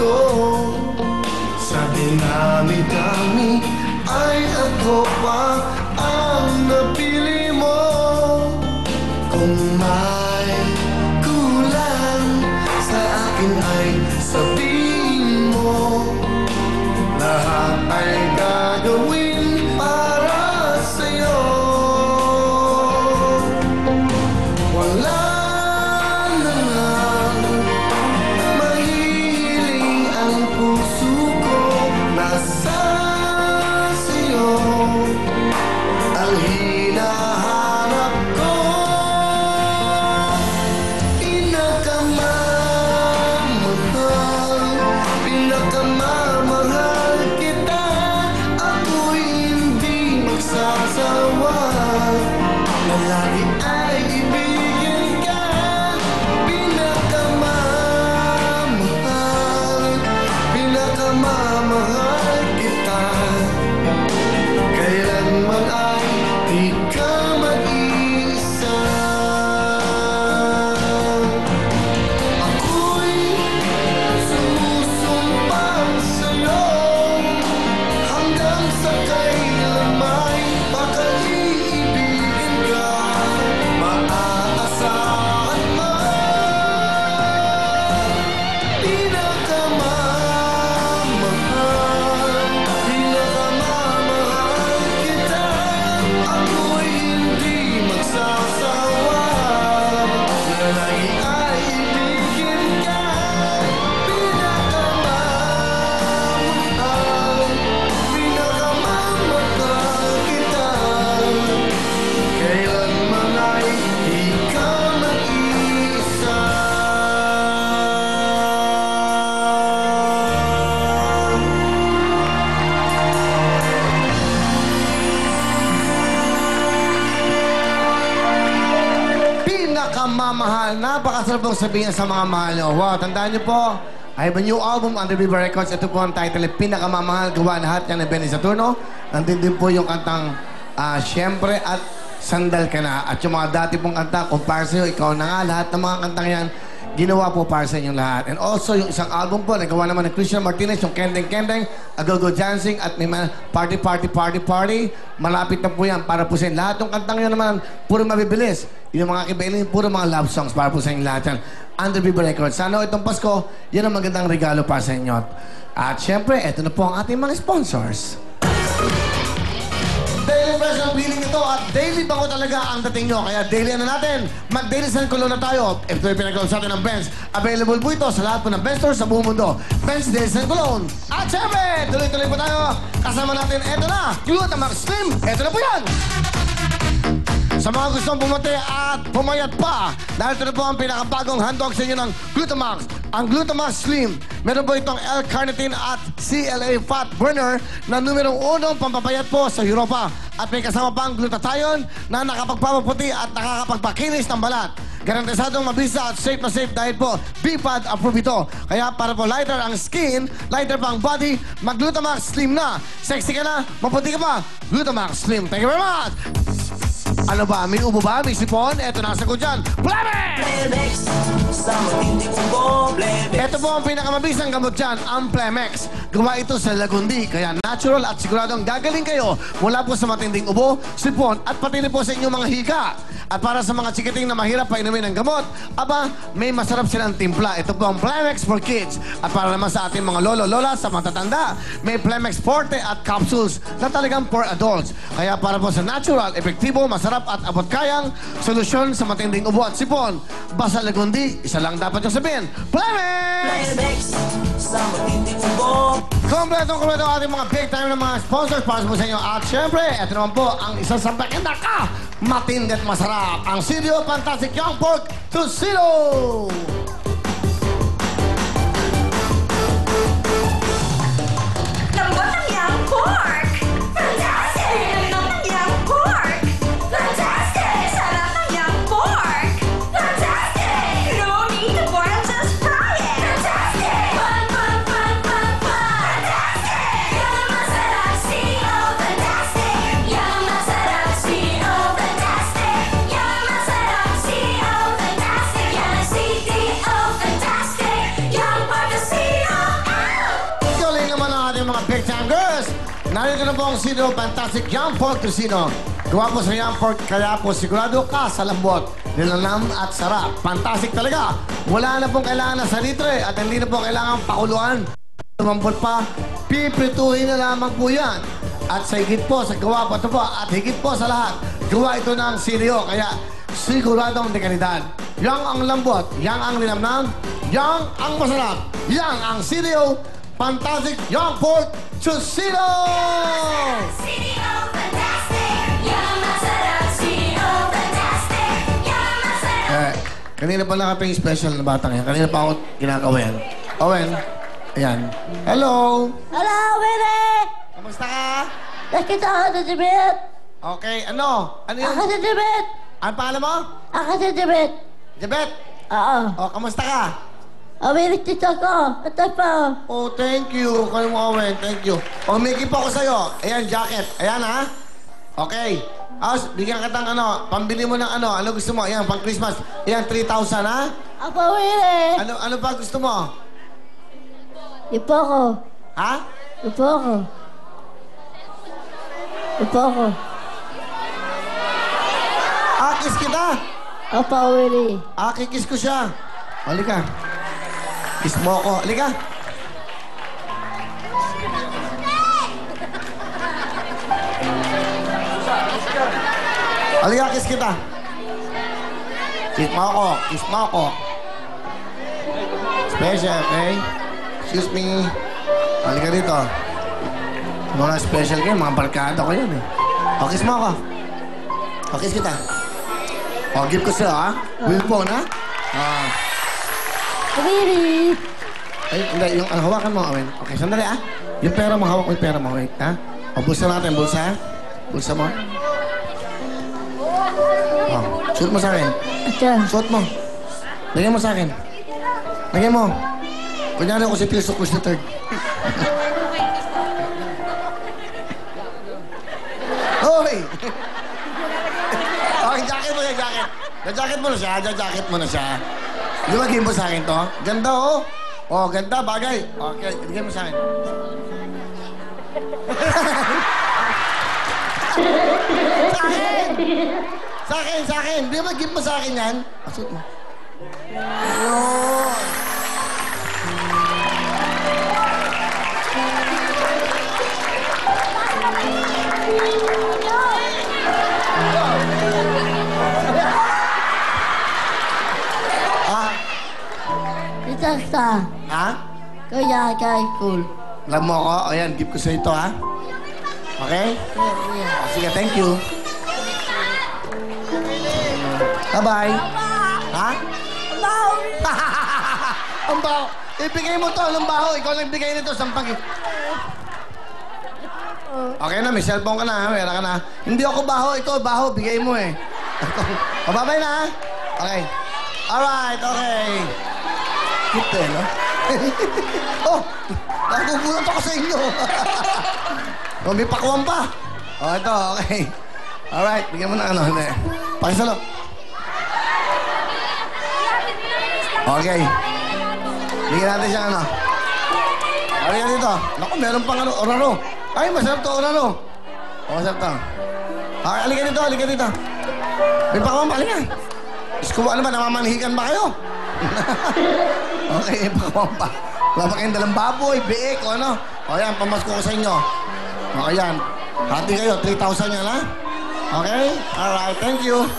ko. Sa dinami-dami ay ako pa ang napili mo. Kung may kulang sa akin ay sabihin mo. Lahat ay gagawin para sa'yo. Wala na lang mahihiling ang puso ko. Nasa sa'yo ang hinahanap ko. Pinakamamahal kita. Ako'y hindi magsasawa na lagi ay ibigin ka. Pinakamamahal kita. Kailanman ay di ka mag-iisa. Ako'y sumusumpang sa'yo hanggang sa kailanman bakal iibigin ka. Maaasahan mo. Pinakamamahal kita. Ako'y hindi magsasawa na lagi ay ibigin ka. Pinakamamahal kita. Kailanman ay di ka mag-iisa. Pinakamamahal. Napakasarap pong sabihin sa mga mahal nyo. Wow, tandaan nyo po, I have a new album under Viva Records. Ito po ang title, Pinakamamahal. Gawa lahat yan ni Benny Saturno. Nandun din po yung kantang Siyempre at Sandal Ka Na. At yung mga dati pong kanta, kung para sa'yo, ikaw na nga. Lahat ng mga kantang yan, ginawa po para sa inyong lahat. And also, yung isang album po, nagawa naman ng Christian Martinez, yung Kendeng Kendeng, A Go Go Dancing, at may Party Party Party Party. Malapit na po yan para po sa inyo. Lahat ng kantang yun naman, puro mabibilis. Yung mga kibailin, puro mga love songs para po sa inyo lahat yan. Under Viva Records. Sana itong Pasko, yan ang magandang regalo para sa inyo. At syempre, eto na po ang ating mga sponsors. Daily fresh ang feeling nito at daily bango talaga ang dating nyo. Kaya daily ano natin, mag-daily San Colon na tayo. Ito yung pinag-usapan ng Benz. Available po ito sa lahat po ng Benz stores sa buong mundo. Benz Daily San Colon. At syempre, tuloy-tuloy po tayo. Kasama natin, eto na, Glutamax Slim. Eto na po yan. Sa mga gustong bumati at pumayat pa, dahil ito na po ang pinakabagong handog sa inyo ng Glutamax. Ang Glutamax Slim, meron po itong L-carnitine at CLA fat burner na numero 1 pampapayat po sa Europa. At may kasama pang glutathione na nakapagpapaputi at nakakapagpakinis ng balat. Garantisadong mabisa at safe na safe dahil po BPAD approved ito. Kaya para po lighter ang skin, lighter pa ang body, mag-Glutamax Slim na. Sexy ka na, maputi ka pa, Glutamax Slim. Thank you very much! Ano ba? May ubo ba? May sipon? Eto na sa ko dyan. Plemex! Ito po ang pinakamabisang gamot dyan, ang Plemex. Gawa ito sa Lagundi, kaya natural at siguradong gagaling kayo mula po sa matinding ubo, sipon at pati po sa inyong mga hika. At para sa mga chikiting na mahirap pa inumin ng gamot, aba, may masarap silang timpla. Ito po ang Plemex for Kids. At para naman sa ating mga lolo-lola sa matatanda, may Plemex Forte at capsules na talagang for adults. Kaya para po sa natural, epektibo, masarap at abot-kayang solusyon sa matinding ubo at sipon. Basta Lagundi, isa lang dapat yung sabihin, Plemex! Plemex sa matinding ubo. Kompleto ang ating mga big time ng mga sponsors para po sa inyo. At syempre, ito naman po ang isa sa pakenda ka, matindi at masarap, ang Sirio Fantastic Young Pork Tocino! Lambot ng Young Pork! Fantastic! Lambot ng Young Pork! Fantastic! Sarap ng Young Pork! Fantastic! No need to boil, just fry it! Fantastic! Fun, fun, fun, fun, fun! Fantastic! Yan ang masarap, C.O. Fantastic! Yan ang masarap, C.O. Fantastic! Yan ang masarap, C.O. Fantastic! Yan ang sweetie Narito na po ang Cereal Fantastic Young Pork Tocino. Gawa po sa Young Pork, kaya po sigurado ka sa lambot, nilalam at sarap. Fantastic talaga. Wala na pong kailangan na salitre at hindi na po kailangan pakuluan. Tumambot pa, piprituhin na lamang po yan. At sa higit po, sa gawa po ito po, at higit po sa lahat, gawa ito ng Cereal, kaya siguradong dekalidad. Yang ang lambot, yang ang linamnam, yang ang masarap, yang ang Cereal Fantastic Young Pork Tocino! Cereal Fantastic! Yan ang sarap! Cereal Fantastic! Yan ang sarap! Kanina pa nakating special na batang yan. Kanina pa ako ginagawa yan. Owen, ayan. Hello! Hello, Willie! Kamusta ka? Nakita ako sa Tibet! Okay, ano? Ano yung... Ako sa Tibet! Ano pangalan mo? Ako sa Tibet! Jabet! Oo. O, kamusta ka? Umilit dito ko. Ito po. Oh, thank you. Kayo mo, Owen. Thank you. O, may gift ako sa'yo. Ayan, jacket. Ayan, ha? Okay. As, bigyan ka ng ano, pambili mo ng ano. Ano gusto mo? Ayan, pang Christmas. Ayan, 3,000, ha? Ako, Willie! Ano pa gusto mo? Ipo ko. Ha? Ipo ko. Ipo ko. Kiss kita. Opo, Willie. Kikis ko siya. Halika. Kiss mo ako. Halika. Halika, kiss kita. Kiss mo ako. Kiss mo ako. Special, okay? Excuse me. Halika dito. Mga special kayo, mga barkada ko yan eh. O, kiss mo ako. O, kiss kita. O, give ko sa'yo, ha? Will phone, ha? Willie! Ay, hindi. Yung hawakan mo, Owen. Okay, sandali, ah. Yung pera mo, hawak mo yung pera mo, wait, ha? O, bulsa natin, bulsa. Bulsa mo. O, shoot mo sa akin. Ito. Suot mo. Lagyan mo sa akin. Lagyan mo. Kunyari ako si Pilso Cruz III. Hoy! Okay, jacket mo, jacket. Jacket mo na siya, jacket mo na siya. Di ba, game mo sa akin to? Ganda, oh. Oh, ganda, bagay. Okay, bigyan mo sa akin. Sa akin! Sa akin, sa akin. Di ba, give mo sa akin yan? Asot mo. Ayun. Ito sa. Ha? Kaya kay cool. Alam mo ako? Ayan, give ko sa ito, ha? Okay? Yeah. Sige, thank you. Bye-bye. Ha? Ang baho. Ibigay mo to, ang baho. Ikaw lang bigay nito, sampag. Okay na, may cellphone ka na, ha? Meron ka na. Hindi ako baho, ikaw baho. Bigay mo eh. O, bye-bye na, ha? Okay. Alright, okay. Cute eh, no? Oh, nagugulat ako sa inyo. Oh, may pakuwan pa. Oh, ito, okay. Alright, bigyan mo na ano. Pakisalo. Okay. Bigyan natin siyang ano. Halika dito. Naku, meron pang ano, oraro. Ay, masarap to, oraro. Oh, masarap to. Okay, halika dito, halika dito. May pakuwan pa, halika. Iskuwa, ano ba, namamanhikan ba kayo? Okay, pakuwan pa. Wala pa kayong dalang baboy, biik, o ano. O yan, pamasko ko sa inyo. O yan. Hati kayo, 3,000 yan, ha? Okay? Alright, thank you.